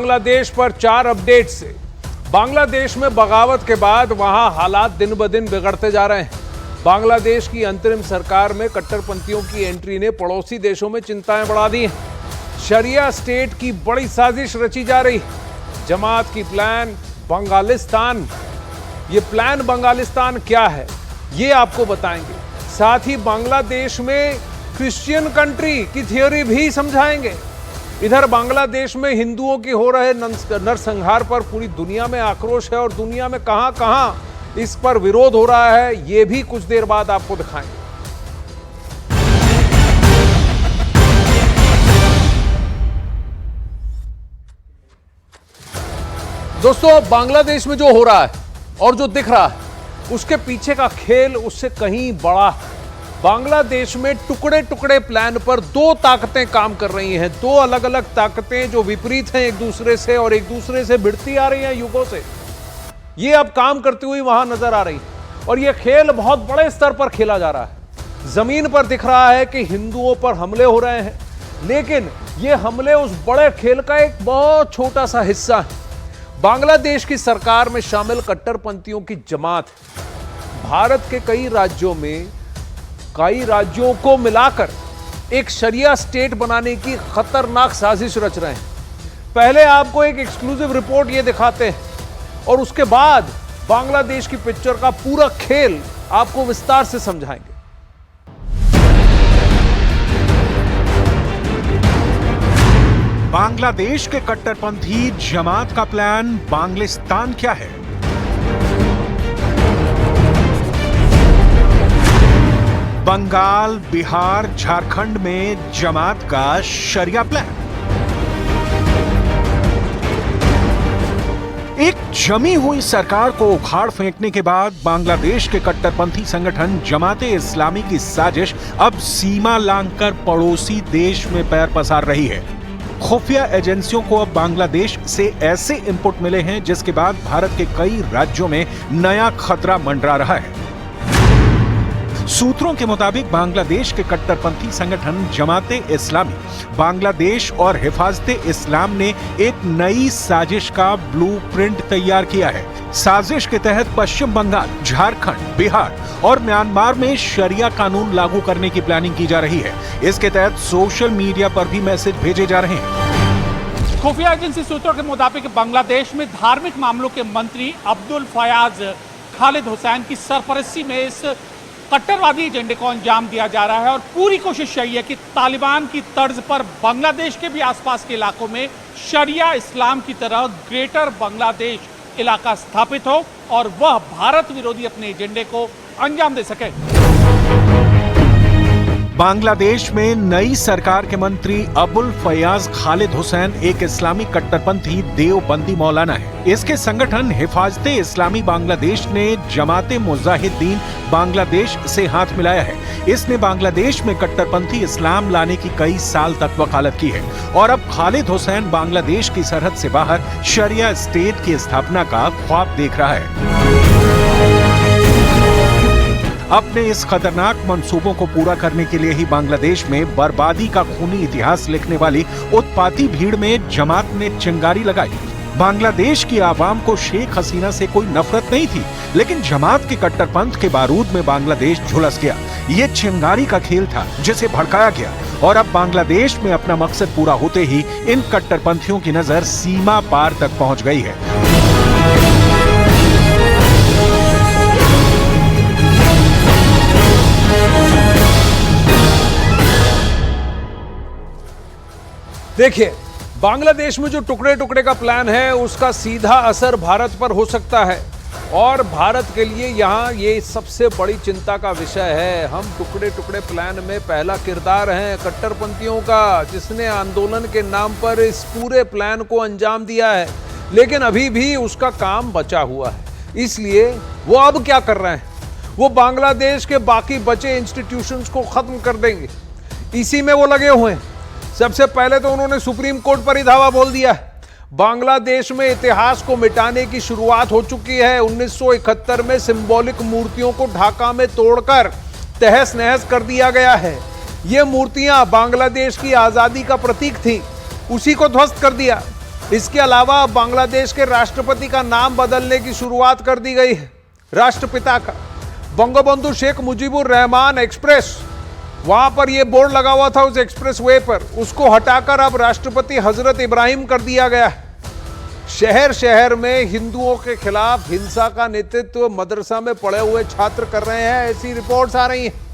बांग्लादेश पर 4 अपडेट से बांग्लादेश में बगावत के बाद वहां हालात दिन ब दिन बिगड़ते जा रहे हैं। बांग्लादेश की अंतरिम सरकार में कट्टरपंथियों की एंट्री ने पड़ोसी देशों में चिंताएं बढ़ा दी हैं। शरिया स्टेट की बड़ी साजिश रची जा रही है। जमात की प्लान बंगालिस्तान, ये प्लान बंगालिस्तान क्या है ये आपको बताएंगे। साथ ही बांग्लादेश में क्रिश्चियन कंट्री की थियोरी भी समझाएंगे। इधर बांग्लादेश में हिंदुओं की हो रहे नरसंहार पर पूरी दुनिया में आक्रोश है और दुनिया में कहां कहां इस पर विरोध हो रहा है, ये भी कुछ देर बाद आपको दिखाएंगे। दोस्तों, बांग्लादेश में जो हो रहा है और जो दिख रहा है उसके पीछे का खेल उससे कहीं बड़ा है। बांग्लादेश में टुकड़े टुकड़े प्लान पर 2 ताकतें काम कर रही हैं। 2 अलग अलग ताकतें जो विपरीत हैं एक दूसरे से और एक दूसरे से भिड़ती आ रही हैं युगों से, ये अब काम करती हुई वहां नजर आ रही है। और ये खेल बहुत बड़े स्तर पर खेला जा रहा है। जमीन पर दिख रहा है कि हिंदुओं पर हमले हो रहे हैं, लेकिन ये हमले उस बड़े खेल का एक बहुत छोटा सा हिस्सा है। बांग्लादेश की सरकार में शामिल कट्टरपंथियों की जमात भारत के कई राज्यों को मिलाकर एक शरिया स्टेट बनाने की खतरनाक साजिश रच रहे हैं। पहले आपको एक एक्सक्लूसिव रिपोर्ट ये दिखाते हैं और उसके बाद बांग्लादेश की पिक्चर का पूरा खेल आपको विस्तार से समझाएंगे। बांग्लादेश के कट्टरपंथी जमात का प्लान बांग्लादेश क्या है? बंगाल, बिहार, झारखंड में जमात का शरिया प्लान। एक जमी हुई सरकार को उखाड़ फेंकने के बाद बांग्लादेश के कट्टरपंथी संगठन जमाते इस्लामी की साजिश अब सीमा लांघकर पड़ोसी देश में पैर पसार रही है। खुफिया एजेंसियों को अब बांग्लादेश से ऐसे इनपुट मिले हैं जिसके बाद भारत के कई राज्यों में नया खतरा मंडरा रहा है। सूत्रों के मुताबिक बांग्लादेश के कट्टरपंथी संगठन जमाते इस्लामी बांग्लादेश और हिफाजते इस्लाम ने एक नई साजिश का ब्लूप्रिंट तैयार किया है। साजिश के तहत पश्चिम बंगाल, झारखंड, बिहार और म्यांमार में शरिया कानून लागू करने की प्लानिंग की जा रही है। इसके तहत सोशल मीडिया पर भी मैसेज भेजे जा रहे हैं। खुफिया एजेंसी सूत्रों के मुताबिक बांग्लादेश में धार्मिक मामलों के मंत्री अब्दुल फयाज खालिद हुसैन की सरपरस्ती में इस कट्टरवादी एजेंडे को अंजाम दिया जा रहा है और पूरी कोशिश यही है कि तालिबान की तर्ज पर बांग्लादेश के भी आसपास के इलाकों में शरिया इस्लाम की तरह ग्रेटर बांग्लादेश इलाका स्थापित हो और वह भारत विरोधी अपने एजेंडे को अंजाम दे सके। बांग्लादेश में नई सरकार के मंत्री अबुल फयाज खालिद हुसैन एक इस्लामी कट्टरपंथी देवबंदी मौलाना है। इसके संगठन हिफाजते इस्लामी बांग्लादेश ने जमाते मुजाहिदीन बांग्लादेश से हाथ मिलाया है। इसने बांग्लादेश में कट्टरपंथी इस्लाम लाने की कई साल तक वकालत की है और अब खालिद हुसैन बांग्लादेश की सरहद से बाहर शरिया स्टेट की स्थापना का ख्वाब देख रहा है। अपने इस खतरनाक मंसूबों को पूरा करने के लिए ही बांग्लादेश में बर्बादी का खूनी इतिहास लिखने वाली उत्पाती भीड़ में जमात ने चिंगारी लगाई। बांग्लादेश की आवाम को शेख हसीना से कोई नफरत नहीं थी, लेकिन जमात के कट्टरपंथ के बारूद में बांग्लादेश झुलस गया। ये चिंगारी का खेल था जिसे भड़काया गया और अब बांग्लादेश में अपना मकसद पूरा होते ही इन कट्टरपंथियों की नजर सीमा पार तक पहुंच गई है। देखिए, बांग्लादेश में जो टुकड़े टुकड़े का प्लान है उसका सीधा असर भारत पर हो सकता है और भारत के लिए यहाँ ये सबसे बड़ी चिंता का विषय है। हम टुकड़े टुकड़े प्लान में पहला किरदार हैं कट्टरपंथियों का, जिसने आंदोलन के नाम पर इस पूरे प्लान को अंजाम दिया है, लेकिन अभी भी उसका काम बचा हुआ है। इसलिए वो अब क्या कर रहे हैं, वो बांग्लादेश के बाकी बचे इंस्टीट्यूशंस को खत्म कर देंगे, इसी में वो लगे हुए हैं। सबसे पहले तो उन्होंने सुप्रीम कोर्ट पर ही धावा बोल दिया है। बांग्लादेश में इतिहास को मिटाने की शुरुआत हो चुकी है। 1971 में सिंबॉलिक मूर्तियों को ढाका में तोड़कर तहस नहस कर दिया गया है। ये मूर्तियां बांग्लादेश की आजादी का प्रतीक थी, उसी को ध्वस्त कर दिया। इसके अलावा अब बांग्लादेश के राष्ट्रपति का नाम बदलने की शुरुआत कर दी गई है। राष्ट्रपिता का बंगबंधु शेख मुजीबुर रहमान एक्सप्रेस, वहां पर यह बोर्ड लगा हुआ था उस एक्सप्रेस वे पर, उसको हटाकर अब राष्ट्रपति हजरत इब्राहिम कर दिया गया है। शहर शहर में हिंदुओं के खिलाफ हिंसा का नेतृत्व मदरसा में पढ़े हुए छात्र कर रहे हैं, ऐसी रिपोर्ट्स आ रही हैं।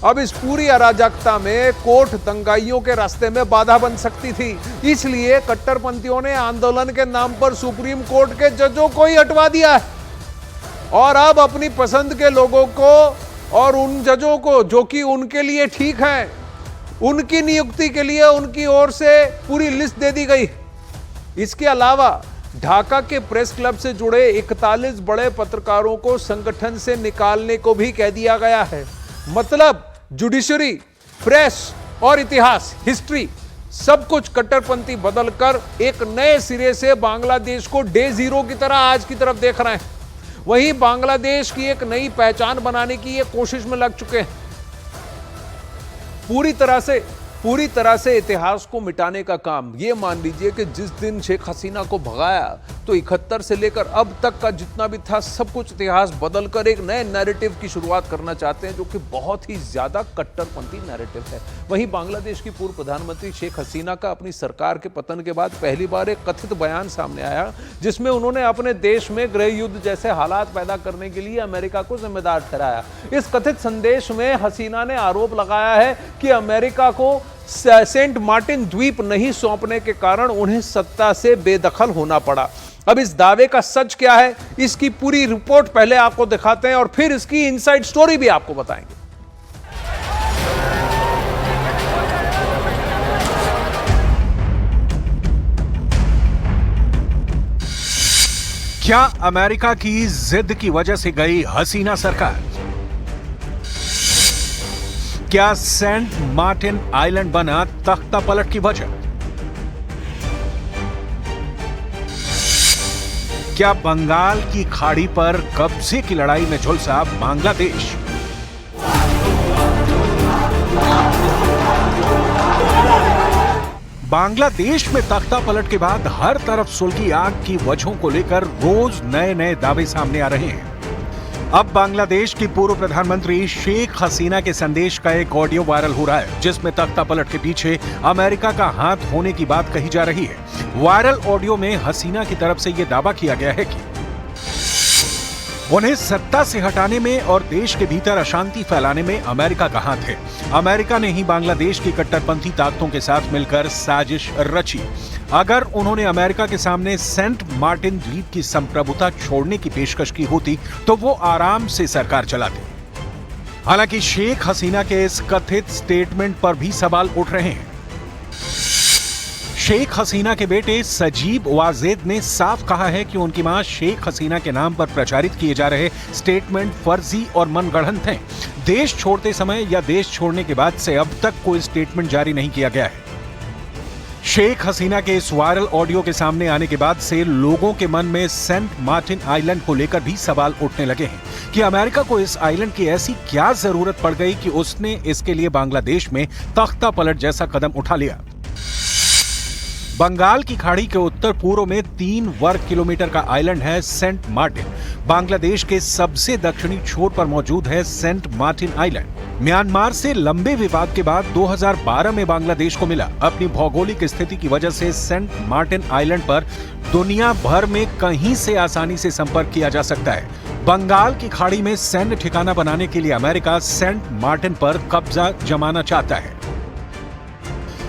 अब इस पूरी अराजकता में कोर्ट दंगाइयों के रास्ते में बाधा बन सकती थी, इसलिए कट्टरपंथियों ने आंदोलन के नाम पर सुप्रीम कोर्ट के जजों को ही हटवा दिया है और अब अपनी पसंद के लोगों को और उन जजों को जो कि उनके लिए ठीक है, उनकी नियुक्ति के लिए उनकी ओर से पूरी लिस्ट दे दी गई। इसके अलावा ढाका के प्रेस क्लब से जुड़े 41 बड़े पत्रकारों को संगठन से निकालने को भी कह दिया गया है। मतलब जुडिशरी, प्रेस और इतिहास, हिस्ट्री, सब कुछ कट्टरपंथी बदलकर एक नए सिरे से बांग्लादेश को डे जीरो की तरह आज की तरफ देख रहे हैं। वहीं बांग्लादेश की एक नई पहचान बनाने की ये कोशिश में लग चुके हैं। पूरी तरह से इतिहास को मिटाने का काम। ये मान लीजिए कि जिस दिन शेख हसीना को भगाया तो 71 से लेकर अब तक का जितना भी था सब कुछ इतिहास बदलकर एक नए नैरेटिव की शुरुआत करना चाहते हैं, जो कि बहुत ही ज्यादा कट्टरपंथी नैरेटिव है। वहीं बांग्लादेश की पूर्व प्रधानमंत्री शेख हसीना का अपनी सरकार के पतन के बाद पहली बार एक कथित बयान सामने आया, जिसमें उन्होंने अपने देश में गृह युद्ध जैसे हालात पैदा करने के लिए अमेरिका को जिम्मेदार ठहराया। इस कथित संदेश में हसीना ने आरोप लगाया है कि अमेरिका को सेंट मार्टिन द्वीप नहीं सौंपने के कारण उन्हें सत्ता से बेदखल होना पड़ा। अब इस दावे का सच क्या है, इसकी पूरी रिपोर्ट पहले आपको दिखाते हैं और फिर इसकी इनसाइड स्टोरी भी आपको बताएंगे। क्या अमेरिका की जिद की वजह से गई हसीना सरकार? क्या सेंट मार्टिन आइलैंड बना तख्ता पलट की वजह? क्या बंगाल की खाड़ी पर कब्जे की लड़ाई में झुलसा बांग्लादेश? बांग्लादेश में तख्ता पलट के बाद हर तरफ सुलगी आग की वजहों को लेकर रोज नए नए दावे सामने आ रहे हैं। अब बांग्लादेश की पूर्व प्रधानमंत्री शेख हसीना के संदेश का एक ऑडियो वायरल हो रहा है, जिसमें तख्ता पलट के पीछे अमेरिका का हाथ होने की बात कही जा रही है। वायरल ऑडियो में हसीना की तरफ से यह दावा किया गया है कि उन्हें सत्ता से हटाने में और देश के भीतर अशांति फैलाने में अमेरिका का हाथ है। अमेरिका ने ही बांग्लादेश की कट्टरपंथी ताकतों के साथ मिलकर साजिश रची। अगर उन्होंने अमेरिका के सामने सेंट मार्टिन द्वीप की संप्रभुता छोड़ने की पेशकश की होती तो वो आराम से सरकार चलाते। हालांकि शेख हसीना के इस कथित स्टेटमेंट पर भी सवाल उठ रहे हैं। शेख हसीना के बेटे सजीब वाजेद ने साफ कहा है कि उनकी मां शेख हसीना के नाम पर प्रचारित किए जा रहे स्टेटमेंट फर्जी और मनगढ़ंत हैं। देश छोड़ते समय या देश छोड़ने के बाद से अब तक कोई स्टेटमेंट जारी नहीं किया गया है। शेख हसीना के इस वायरल ऑडियो के सामने आने के बाद से लोगों के मन में सेंट मार्टिन आइलैंड को लेकर भी सवाल उठने लगे हैं कि अमेरिका को इस आइलैंड की ऐसी क्या जरूरत पड़ गई कि उसने इसके लिए बांग्लादेश में तख्ता पलट जैसा कदम उठा लिया। बंगाल की खाड़ी के उत्तर पूर्व में 3 वर्ग किलोमीटर का आइलैंड है सेंट मार्टिन। बांग्लादेश के सबसे दक्षिणी छोर पर मौजूद है सेंट मार्टिन आइलैंड। म्यांमार से लंबे विवाद के बाद 2012 में बांग्लादेश को मिला। अपनी भौगोलिक स्थिति की वजह से सेंट मार्टिन आइलैंड पर दुनिया भर में कहीं से आसानी से संपर्क किया जा सकता है। बंगाल की खाड़ी में सैन्य ठिकाना बनाने के लिए अमेरिका सेंट मार्टिन पर कब्जा जमाना चाहता है।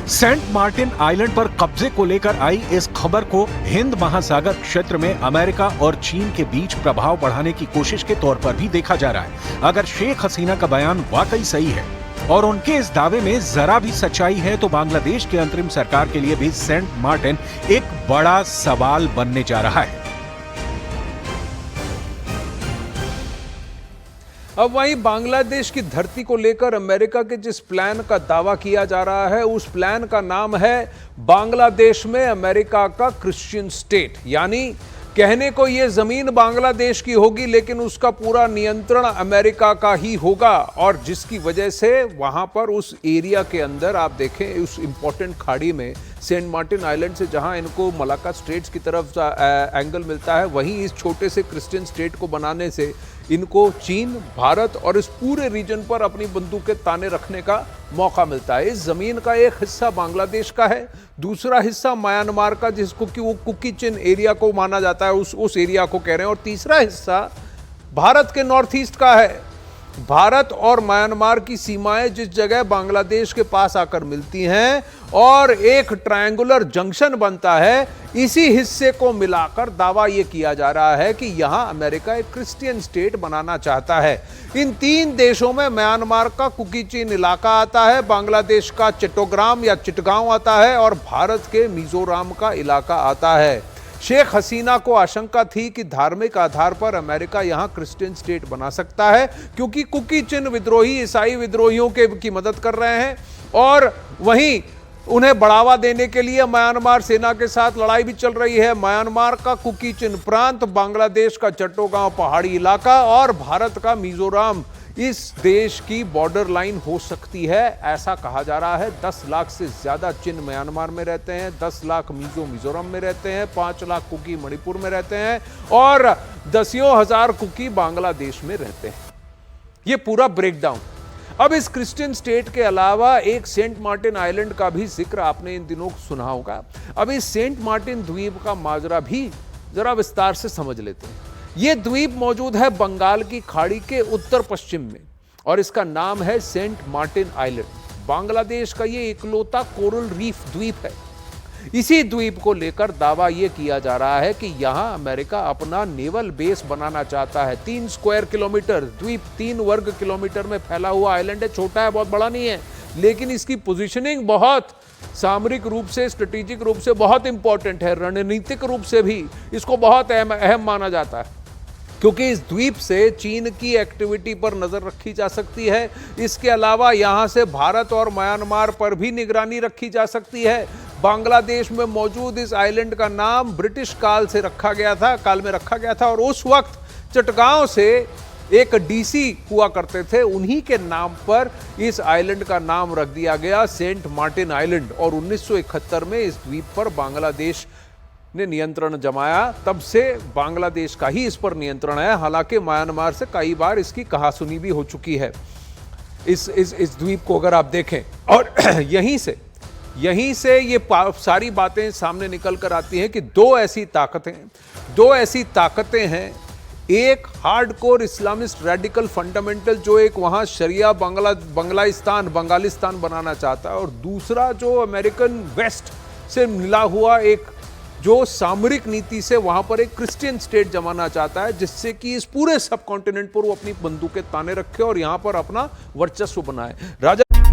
सेंट मार्टिन आइलैंड पर कब्जे को लेकर आई इस खबर को हिंद महासागर क्षेत्र में अमेरिका और चीन के बीच प्रभाव बढ़ाने की कोशिश के तौर पर भी देखा जा रहा है। अगर शेख हसीना का बयान वाकई सही है और उनके इस दावे में जरा भी सच्चाई है तो बांग्लादेश की अंतरिम सरकार के लिए भी सेंट मार्टिन एक बड़ा सवाल बनने जा रहा है। अब वहीं बांग्लादेश की धरती को लेकर अमेरिका के जिस प्लान का दावा किया जा रहा है उस प्लान का नाम है बांग्लादेश में अमेरिका का क्रिश्चियन स्टेट। यानी कहने को यह जमीन बांग्लादेश की होगी लेकिन उसका पूरा नियंत्रण अमेरिका का ही होगा, और जिसकी वजह से वहां पर उस एरिया के अंदर आप देखें उस इंपॉर्टेंट खाड़ी में सेंट मार्टिन आइलैंड से जहां इनको मलाक्का स्ट्रेट्स की तरफ एंगल मिलता है, वहीं इस छोटे से क्रिश्चियन स्टेट को बनाने से इनको चीन, भारत और इस पूरे रीजन पर अपनी बंदूकें ताने रखने का मौका मिलता है। इस जमीन का एक हिस्सा बांग्लादेश का है, दूसरा हिस्सा म्यांमार का, जिसको कि वो कुकी चिन एरिया को माना जाता है, उस एरिया को कह रहे हैं, और तीसरा हिस्सा भारत के नॉर्थ ईस्ट का है। भारत और म्यांमार की सीमाएं जिस जगह बांग्लादेश के पास आकर मिलती हैं और एक ट्रायंगुलर जंक्शन बनता है, इसी हिस्से को मिलाकर दावा यह किया जा रहा है कि यहां अमेरिका एक क्रिश्चियन स्टेट बनाना चाहता है। इन तीन देशों में म्यांमार का कुकी चिन इलाका आता है, बांग्लादेश का चट्टोग्राम या चिटगांव आता है और भारत के मिजोरम का इलाका आता है। शेख हसीना को आशंका थी कि धार्मिक आधार पर अमेरिका यहां क्रिश्चियन स्टेट बना सकता है, क्योंकि कुकी चिन विद्रोही ईसाई विद्रोहियों की मदद कर रहे हैं और वहीं उन्हें बढ़ावा देने के लिए म्यांमार सेना के साथ लड़ाई भी चल रही है। म्यांमार का कुकी चिन प्रांत, बांग्लादेश का चट्टोगांव पहाड़ी इलाका और भारत का मिजोरम इस देश की बॉर्डर लाइन हो सकती है, ऐसा कहा जा रहा है। 10 लाख से ज्यादा चिन म्यांमार में रहते हैं, 10 लाख मिजोरम में रहते हैं, 5 लाख कुकी मणिपुर में रहते हैं और 10,000 कुकी बांग्लादेश में रहते हैं। यह पूरा ब्रेकडाउन। अब इस क्रिश्चियन स्टेट के अलावा एक सेंट मार्टिन आइलैंड का भी जिक्र आपने इन दिनों सुना होगा। अब इस सेंट मार्टिन द्वीप का माजरा भी जरा विस्तार से समझ लेते हैं। यह द्वीप मौजूद है बंगाल की खाड़ी के उत्तर पश्चिम में और इसका नाम है सेंट मार्टिन आइलैंड। बांग्लादेश का यह इकलौता कोरल रीफ द्वीप है। इसी द्वीप को लेकर दावा यह किया जा रहा है कि यहां अमेरिका अपना नेवल बेस बनाना चाहता है। 3 स्क्वायर किलोमीटर द्वीप, 3 वर्ग किलोमीटर में फैला हुआ आइलैंड है। छोटा है, बहुत बड़ा नहीं है, लेकिन इसकी पोजीशनिंग बहुत सामरिक रूप से, स्ट्रेटेजिक रूप से बहुत इंपॉर्टेंट है। रणनीतिक रूप से भी इसको बहुत अहम माना जाता है, क्योंकि इस द्वीप से चीन की एक्टिविटी पर नजर रखी जा सकती है। इसके अलावा यहां से भारत और म्यांमार पर भी निगरानी रखी जा सकती है। बांग्लादेश में मौजूद इस आइलैंड का नाम ब्रिटिश काल में रखा गया था और उस वक्त चटगांव से एक डीसी हुआ करते थे, उन्हीं के नाम पर इस आइलैंड का नाम रख दिया गया सेंट मार्टिन आइलैंड। और 1971 में इस द्वीप पर बांग्लादेश ने नियंत्रण जमाया, तब से बांग्लादेश का ही इस पर नियंत्रण है। हालांकि म्यांमार से कई बार इसकी कहासुनी भी हो चुकी है इस द्वीप को अगर आप देखें। और यहीं से ये सारी बातें सामने निकल कर आती हैं कि दो ऐसी ताकतें हैं। एक हार्डकोर इस्लामिस्ट रेडिकल फंडामेंटल जो एक वहां शरिया बंगालिस्तान बनाना चाहता है, और दूसरा जो अमेरिकन वेस्ट से मिला हुआ एक जो सामरिक नीति से वहां पर एक क्रिश्चियन स्टेट जमाना चाहता है, जिससे कि इस पूरे सब कॉन्टिनेंट पर वो अपनी बंदूकें ताने रखे और यहां पर अपना वर्चस्व बनाए। राजा